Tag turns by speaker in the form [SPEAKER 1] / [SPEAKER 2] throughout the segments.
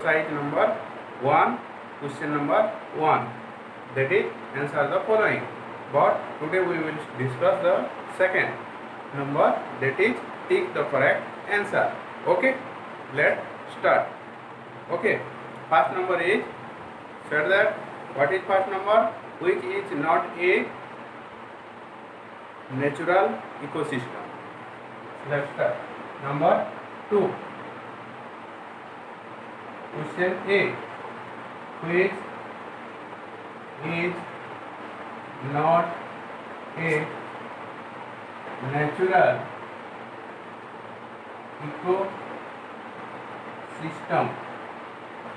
[SPEAKER 1] Exercise number 1, question number 1. That is, answer the following. But today we will discuss the second number, that is, tick the correct answer. Okay, let's start. Okay, first number is, said that, what is first number? Which is not a natural ecosystem. Let's start. Number 2. Question A, which is not a natural ecosystem,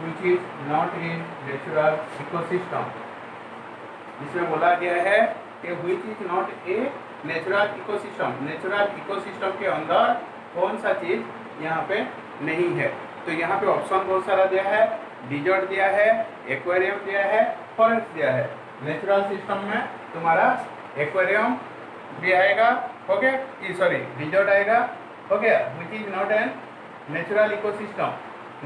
[SPEAKER 1] which is not a natural ecosystem. इसमें बोला गया है कि which is not a natural ecosystem, natural ecosystem के अंदर कौन सा चीज यहाँ पे नहीं है। तो यहाँ पे ऑप्शन बहुत सारा दिया है, डिजर्ट दिया है, एक्वेरियम दिया है, फॉरेस्ट दिया है। नेचुरल सिस्टम में तुम्हारा एक्वेरियम भी आएगा, हो गया, सॉरी डिजर्ट आएगा, हो गया, विच is not an natural ecosystem.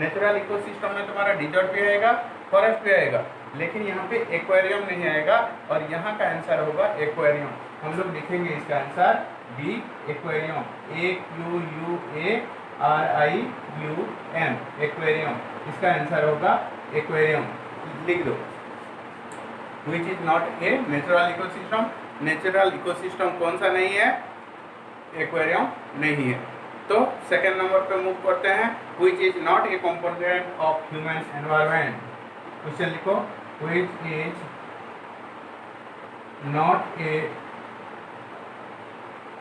[SPEAKER 1] Natural ecosystem में तुम्हारा डिजर्ट भी आएगा, फॉरेस्ट भी आएगा, लेकिन यहाँ पे एक्वेरियम नहीं आएगा और यहाँ का आंसर होगा एक्वेरियम। हम लोग लिखेंगे इसका answer B, aquarium, AQUARIUM, aquarium. इसका आंसर होगा एक्वेरियम, लिख दो। Which is not a natural ecosystem, natural ecosystem कौन सा नहीं है? एक्वेरियम नहीं है। तो सेकेंड नंबर पे मूव करते हैं, which is not a component of human environment. Question लिखो, which is not a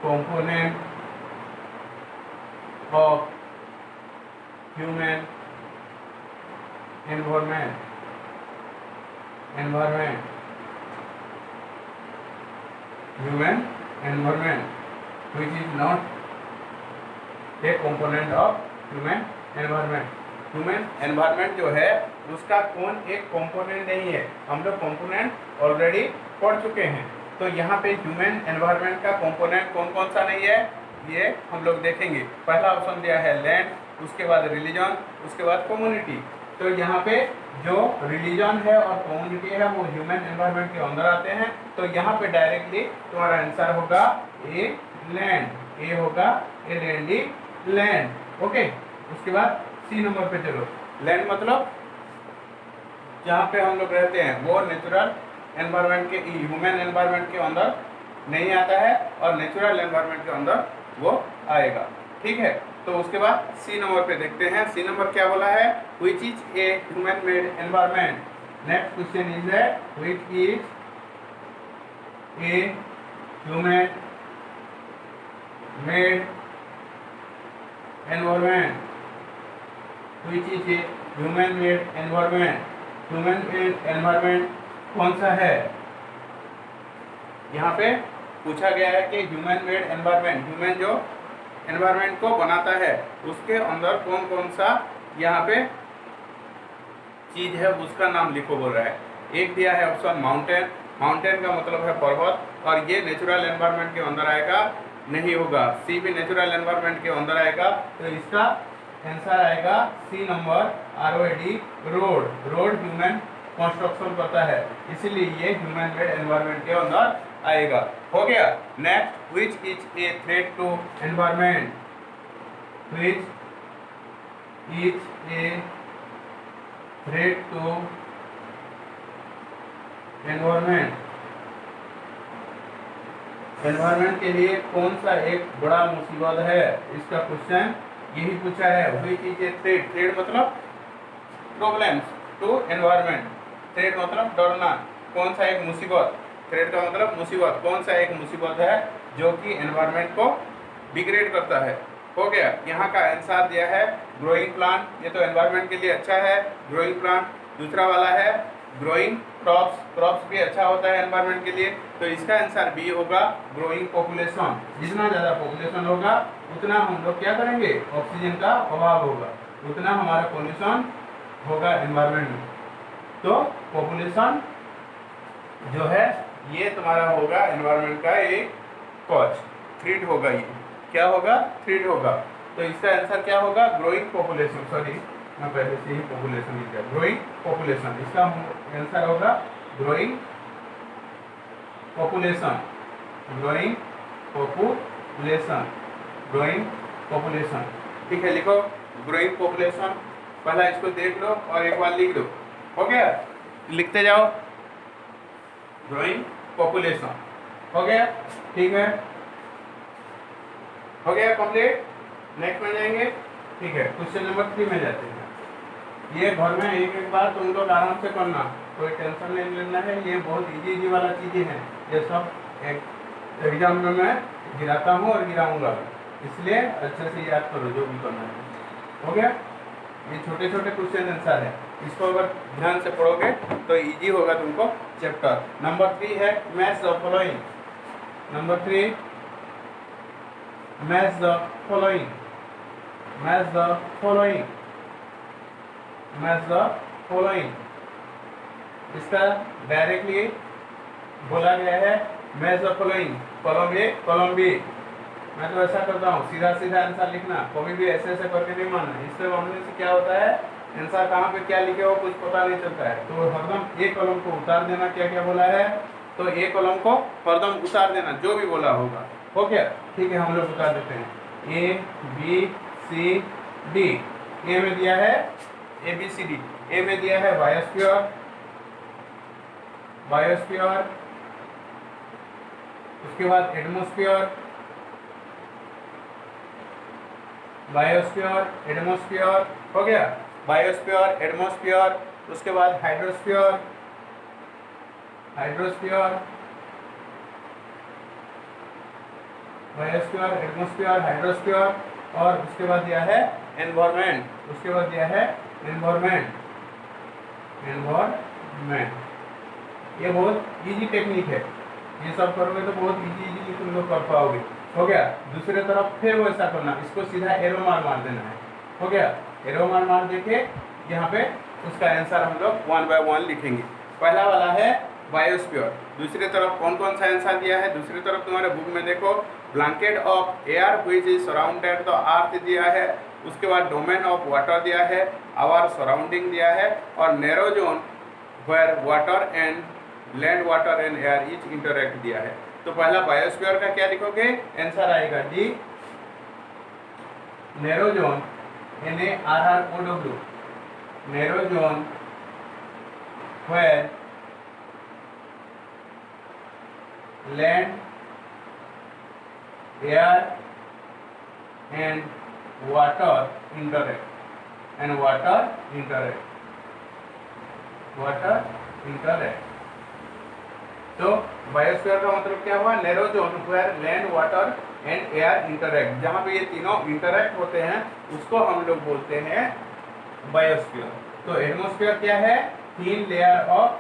[SPEAKER 1] component of human environment, human environment, which is not a component of human environment। Human environment जो है उसका कौन एक component नहीं है। हम लोग कंपोनेंट ऑलरेडी पढ़ चुके हैं। तो यहाँ पे ह्यूमन एनवायरनमेंट का कंपोनेंट कौन कौन सा नहीं है ये हम लोग देखेंगे। पहला ऑप्शन दिया है लैंड, उसके बाद रिलीजन, उसके बाद कम्युनिटी। तो यहाँ पे जो रिलीजन है और कम्युनिटी है वो ह्यूमन एनवायरनमेंट के अंदर आते हैं। तो यहाँ पे डायरेक्टली तुम्हारा आंसर होगा ए, लैंड। ए होगा ए लैंडी, लैंड। ओके, उसके बाद सी नंबर पे चलो। लैंड मतलब जहाँ पे हम लोग रहते हैं वो नेचुरल एनवायरनमेंट के, ह्यूमन एनवायरनमेंट के अंदर नहीं आता है और नेचुरल एनवायरनमेंट के अंदर वो आएगा। ठीक है, तो उसके बाद सी नंबर पे देखते हैं। सी नंबर क्या बोला है? विच is a human made environment. Next question is that which is a human made environment. Which is a human made environment. Human made environment कौन सा है? यहाँ पे पूछा गया है कि ह्यूमन मेड एनवायरनमेंट, ह्यूमन जो एनवायरनमेंट को बनाता है उसके अंदर कौन कौन सा यहाँ पे चीज है उसका नाम लिखो बोल रहा है। एक दिया है ऑप्शन माउंटेन, माउंटेन का मतलब है पर्वत, और ये नेचुरल एनवायरनमेंट के अंदर आएगा नहीं होगा। सी भी नेचुरल एनवायरनमेंट के अंदर आएगा, तो इसका आंसर आएगा C number, ROD, road. Road human construction करता है, इसीलिए ये ह्यूमन मेड एनवायरनमेंट के अंदर आएगा। हो गया। Next, which is a threat to environment. Which is a threat to environment. Environment के लिए कौन सा एक बड़ा मुसीबत है? इसका क्वेश्चन यही पूछा है। विच इज ए थ्रेट। थ्रेट मतलब प्रॉब्लम्स टू एनवायरनमेंट। थ्रेट मतलब डरना, कौन सा एक मुसीबत। थ्रेट का मतलब मुसीबत, कौन सा एक मुसीबत है जो कि एनवायरनमेंट को डिग्रेड करता है। हो गया। यहाँ का आंसर दिया है ग्रोइंग प्लांट, ये तो एनवायरनमेंट के लिए अच्छा है, ग्रोइंग प्लांट। दूसरा वाला है ग्रोइंग क्रॉप्स, क्रॉप्स भी अच्छा होता है एनवायरनमेंट के लिए। तो इसका आंसर बी होगा ग्रोइंग पॉपुलेशन। जितना ज़्यादा पॉपुलेशन होगा उतना हम लोग क्या करेंगे, ऑक्सीजन का अभाव होगा, उतना हमारा पोल्यूशन होगा एनवायरनमेंट में। तो पॉपुलेशन जो है ये तुम्हारा होगा एनवायरनमेंट का एक कॉज, थ्रेट होगा। ये क्या होगा, थ्रेट होगा। तो इसका आंसर क्या होगा, ग्रोइंग पॉपुलेशन, सॉरी मैं पहले से ही पॉपुलेशन लिख दिया, ग्रोइंग पॉपुलेशन। इसका आंसर होगा growing population, growing population, growing population. ठीक है, लिखो ग्रोइंग पॉपुलेशन। पहला इसको देख लो और एक बार लिख दो। हो गया, लिखते जाओ ग्रोइंग पॉपुलेशन। हो गया, ठीक है, हो गया कंप्लीट। नेक्स्ट में जाएंगे। ठीक है, क्वेश्चन नंबर 3 में जाते हैं। ये घर में एक एक बार तुम लोग आराम से करना, कोई टेंशन नहीं लेना है। ये बहुत इजी वाला चीजें हैं, ये सब एग्जाम में मैं गिराता हूँ और गिराऊंगा, इसलिए अच्छे से याद करो जो भी करना है। हो गया, ये छोटे छोटे क्वेश्चन आंसर है, इसको अगर ध्यान से पढ़ोगे तो इजी होगा तुमको चैप्टर। नंबर 3 है match the following. Number 3, match the following, match the following, match the following. इसका डायरेक्टली बोला गया है match the following, column A column B. मैं तो ऐसा करता हूँ, सीधा सीधा आंसर लिखना, कभी भी ऐसे ऐसे करके नहीं मानना। इससे मानने से क्या होता है, आंसर कहाँ पे क्या लिखे हो कुछ पता नहीं चलता है। तो हरदम एक कॉलम को उतार देना। क्या क्या बोला है, तो एक कॉलम को हरदम उतार देना, जो भी बोला होगा। हो गया, ठीक है, हम लोग उतार देते हैं। ए बी सी डी। ए में दिया है ए बी सी डी। ए में दिया है बायोस्फीयर, बायोस्फीयर, उसके बाद एटमॉस्फेयर, बायोस्फीयर, एटमॉस्फेयर। हो गया, बायोस्फीयर, एटमॉस्फेयर। उसके बाद hydrosphere, hydrosphere, biosphere, atmosphere, hydrosphere. और उसके बाद दिया है एनवायरनमेंट, उसके बाद दिया है एनवायरनमेंट, एनवायरनमेंट। ये बहुत इजी टेक्निक है, ये सब करोगे तो बहुत इजी तुम लोग कर पाओगे। हो गया, दूसरे तरफ फिर वैसा करना, इसको सीधा एरो मार मार देना है। हो गया, एरो मार मार देके यहाँ पे उसका आंसर हम लोग 1 बाय 1 लिखेंगे। पहला वाला है बायोस्फीयर। दूसरी तरफ कौन कौन सा आंसर दिया है, दूसरी तरफ तुम्हारे बुक में देखो, blanket of air which is surrounded the अर्थ दिया है। उसके बाद डोमेन ऑफ वाटर दिया है, आवर सराउंडिंग दिया है, और narrow zone where water and land water and air each interact दिया है। तो पहला बायोस्फीयर का क्या लिखोगे, आंसर आएगा D, narrow zone, NARROW, narrow zone where land air and water interact, and water interact, water interact. तो बायोस्फीयर का मतलब क्या हुआ, narrow zone where land water and air interact. जहाँ पे ये तीनों इंटरैक्ट होते हैं उसको हम लोग बोलते हैं बायोस्फीयर। तो एटमॉस्फेयर क्या है, थिन लेयर ऑफ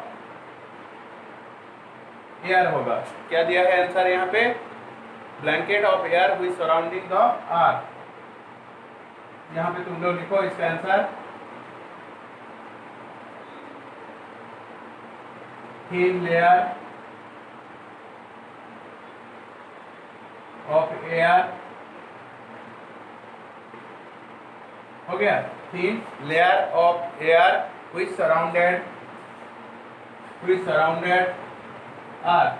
[SPEAKER 1] एयर होगा। क्या दिया है आंसर यहाँ पे, blanket of air with surrounding the earth. यहाँ पे तुम लोग लिखो इसका answer, thin layer of air. हो गया, thin layer of air which surrounded earth,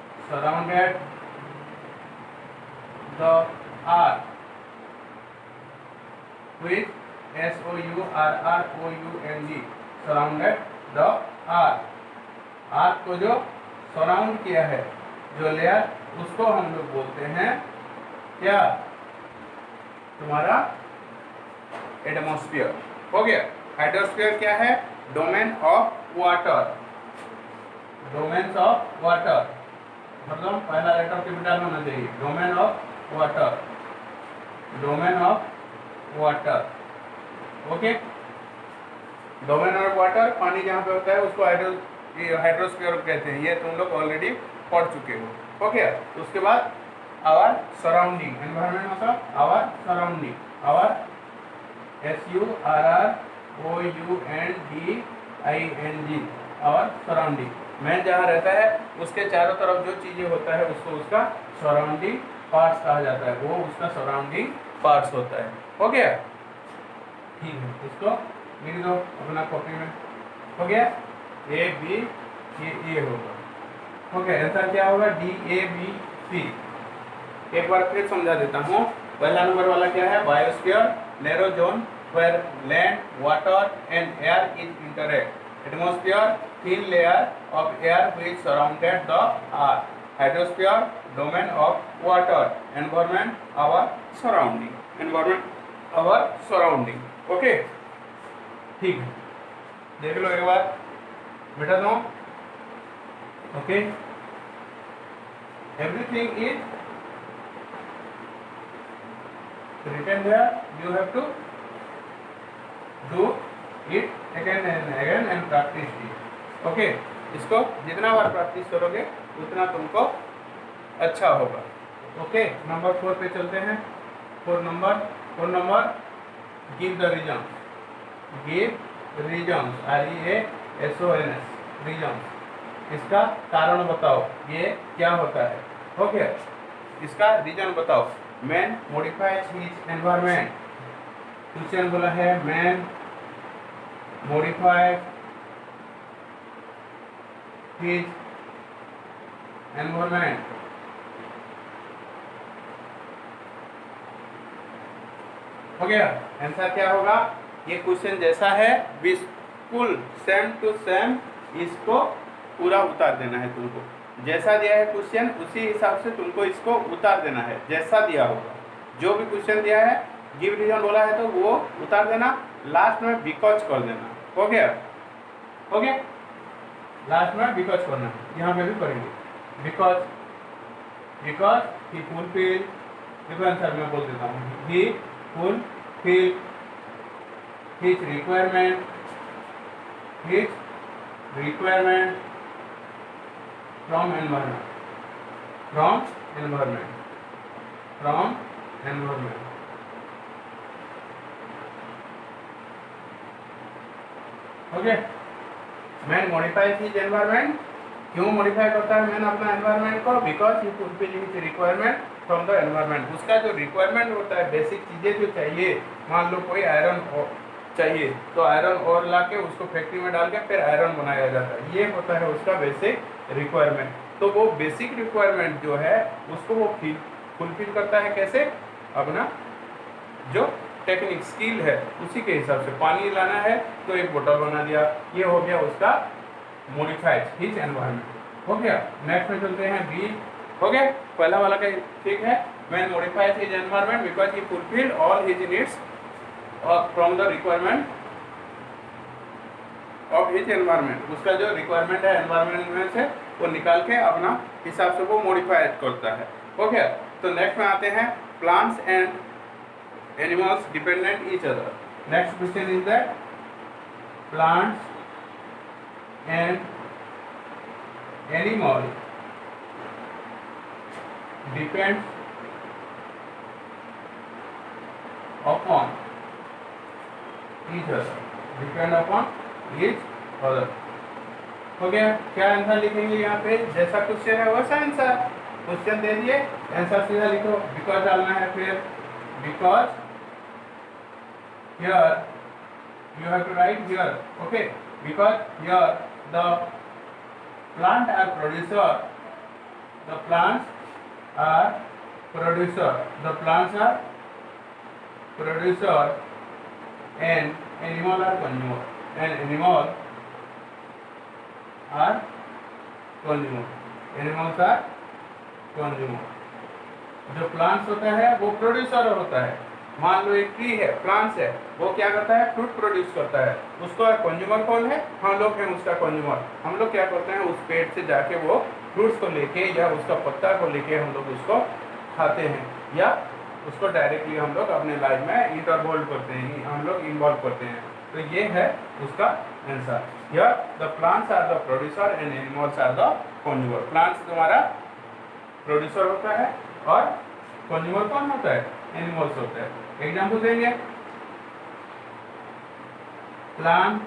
[SPEAKER 1] which surrounded the earth, which SOURROUND, surrounded the earth. Earth को जो सराउंड किया है, जो लेयर, उसको हम लोग बोलते हैं क्या, तुम्हारा एटमॉस्फेयर। हो गया। हाइड्रोस्फीयर क्या है, domain of water, domain of water, मतलब पहला लेटर कैपिटल होना चाहिए, domain of water, domain of water. Okay, domain of water, पानी जहाँ पे होता है उसको हाइड्रोस्फीयर कहते हैं। ये तुम लोग ऑलरेडी पढ़ चुके हो। हो गया। उसके बाद आवर सराउंडिंग, एनवायरनमेंट मतलब our surrounding, our SURROUNDING, our surrounding. Man जहाँ रहता है उसके चारों तरफ जो चीजें होता है उसको उसका सराउंडिंग पार्ट्स कहा जाता है, वो उसका सराउंडिंग पार्ट्स होता है। हो गया? ठीक है, इसको लिख दो अपना कॉपी में। हो गया? ए बी, ये होगा। हो गया? आंसर क्या होगा? D A B C. एक बार फिर समझा देता हूँ। पहला नंबर वाला क्या है? Biosphere, narrow zone where land, water and air is interact. Atmosphere, thin layer of air which surrounded the earth. Hydrosphere, domain of water. Environment, our surrounding. Environment, our surrounding. Okay? ठीक है, देख लो एक बार बेटा दो। Okay, everything is written there. You have to do it again and practice it. Okay, इसको जितना बार practice करोगे उतना तुमको अच्छा होगा। ओके, नंबर 4 पे चलते हैं। 4 number give the reason. Give reason, REASONS, reason. इसका कारण बताओ, ये क्या होता है। हो गया? इसका रीजन बताओ। Man modifies his environment. Question बोला है मैन मॉडिफाइज हिज एनवायरमेंट। हो गया? आंसर क्या होगा? ये क्वेश्चन जैसा है बिल्कुल सेम टू सेम इसको पूरा उतार देना है तुमको। जैसा दिया है क्वेश्चन उसी हिसाब से तुमको इसको उतार देना है, जैसा दिया होगा। जो भी क्वेश्चन दिया है गिव रीजन बोला है तो वो उतार देना, लास्ट में बिकॉज कर देना। हो गया? हो गया? लास्ट में बिकॉज करना, यहाँ पे भी करेंगे। बिकॉज ही फुलफिल, देखो आंसर मैं बोल देता हूँ। He fulfil his requirement from environment। Okay, man modifies his environment. क्यों मॉडिफाई करता है मैन अपना एनवायरमेंट को? Because he fulfil his requirement from the environment. उसका जो रिक्वायरमेंट होता है, बेसिक चीजें जो चाहिए, मान लो कोई आयरन चाहिए तो आयरन और ला के उसको फैक्ट्री में डाल के फिर आयरन बनाया जाता है, ये होता है उसका बेसिक रिक्वायरमेंट। तो वो बेसिक रिक्वायरमेंट जो है उसको वो फुलफिल करता है कैसे? अपना जो टेक्निक स्किल है उसी के हिसाब से। पानी लाना है तो एक बोतल बना दिया, ये हो गया उसका मॉडिफाइड हिज एनवायरमेंट। हो गया? नेक्स्ट में चलते हैं बी। हो गया? पहला वाला का ठीक है, man modified his environment because he fulfil all his needs from the requirement of his environment. उसका जो रिक्वायरमेंट है एनवायरमेंट में से वो निकाल के अपना हिसाब से वो मॉडिफाइड करता है। हो गया? तो नेक्स्ट में आते हैं plants and animals dependent each other. Next question is that plants and animal depends upon each other। Depend upon each other। हो गया? क्या आंसर लिखेंगे यहाँ पे? जैसा क्वेश्चन है वैसा आंसर। क्वेश्चन दे दिए, आंसर सीधा लिखो। बिकॉज डालना है, फिर because here you have to write here, okay, because here the plants are producer, the plants are producer and animal are consumer, and animals are consumer। जो plants होता है वो प्रोड्यूसर होता है। मान लो एक ट्री है, प्लांट्स है, वो क्या करता है? फ्रूट प्रोड्यूस करता है। उसका कंज्यूमर कौन है? हम लोग हैं उसका कंज्यूमर। हम लोग क्या करते हैं? उस पेड़ से जाके वो फ्रूट्स को लेके या उसका पत्ता को लेके हम लोग उसको खाते हैं, या उसको डायरेक्टली हम लोग अपने लाइफ में इंटरवॉल्व करते हैं, हम लोग इन्वॉल्व करते हैं। तो ये है उसका answer. Here the plants are the producer and animals are the consumer. Plants तुम्हारा प्रोड्यूसर होता है और कंज्यूमर कौन होता है? एनिमल्स होता है। एग्जाम्पल देंगे, plant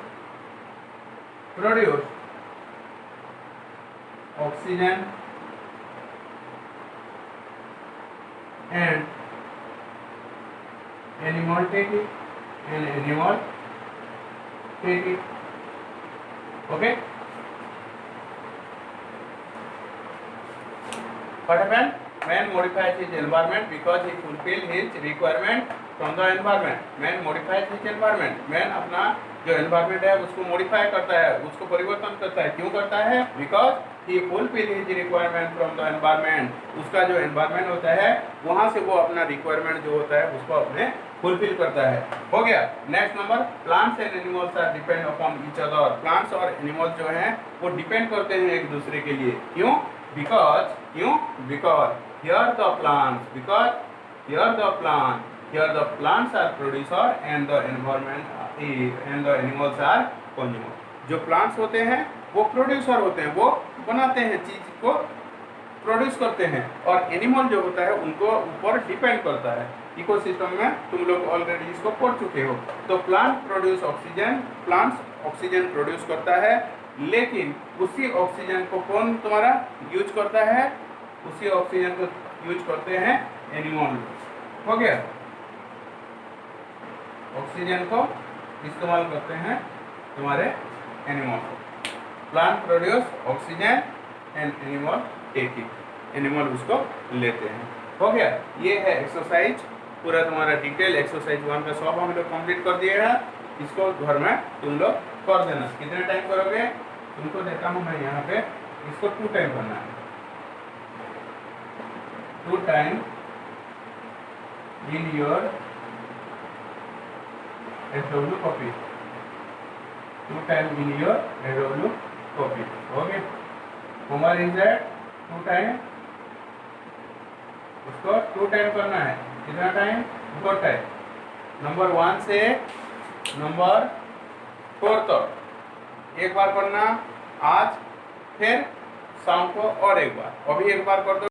[SPEAKER 1] produce oxygen and animal take it, and animal take it. Okay. What happened? Man modifies his environment because he fulfill his requirement from the environment. Man modifies his environment. Man अपना जो environment है उसको modify करता है, उसको परिवर्तन करता है. क्यों करता है? Because he fulfill his requirement from the environment. उसका जो environment होता है वहाँ से वो अपना requirement जो होता है उसको अपने fulfill करता है. हो गया. Next number, plants and animals are depend upon each other. Plants और animals जो हैं वो depend करते हैं एक दूसरे के लिए. क्यों? Because here the plants are producer and the environment and the animals are consumer. जो plants होते हैं वो producer होते हैं, वो बनाते हैं, चीज को प्रोड्यूस करते हैं, और एनिमल जो होता है उनको ऊपर डिपेंड करता है. इकोसिस्टम में तुम लोग ऑलरेडी इसको पढ़ चुके हो. तो plant produce oxygen, plants oxygen produce करता है, लेकिन उसी ऑक्सीजन को कौन तुम्हारा यूज करता है? उसी ऑक्सीजन को यूज करते हैं एनिमल. हो गया. ऑक्सीजन को इस्तेमाल करते हैं तुम्हारे animal. Plant produce oxygen and animal take it. Animal उसको लेते हैं. हो गया. ये है एक्सरसाइज, पूरा तुम्हारा डिटेल एक्सरसाइज 1 का सब हम लोग कंप्लीट कर दिए हैं. इसको घर में तुम लोग कर देना. कितने टाइम करोगे? तुमको देता हूँ मैं यहाँ पे. इसको 2 टाइम करना है. 2 time in your SW copy. 2 time in your SW copy. Okay. Homework is that 2 time. उसको 2 टाइम करना है. कितना टाइम? 2 टाइम. नंबर 1 से नंबर 4 तक एक बार करना आज, फिर शाम को और एक बार. अभी एक बार कर दो.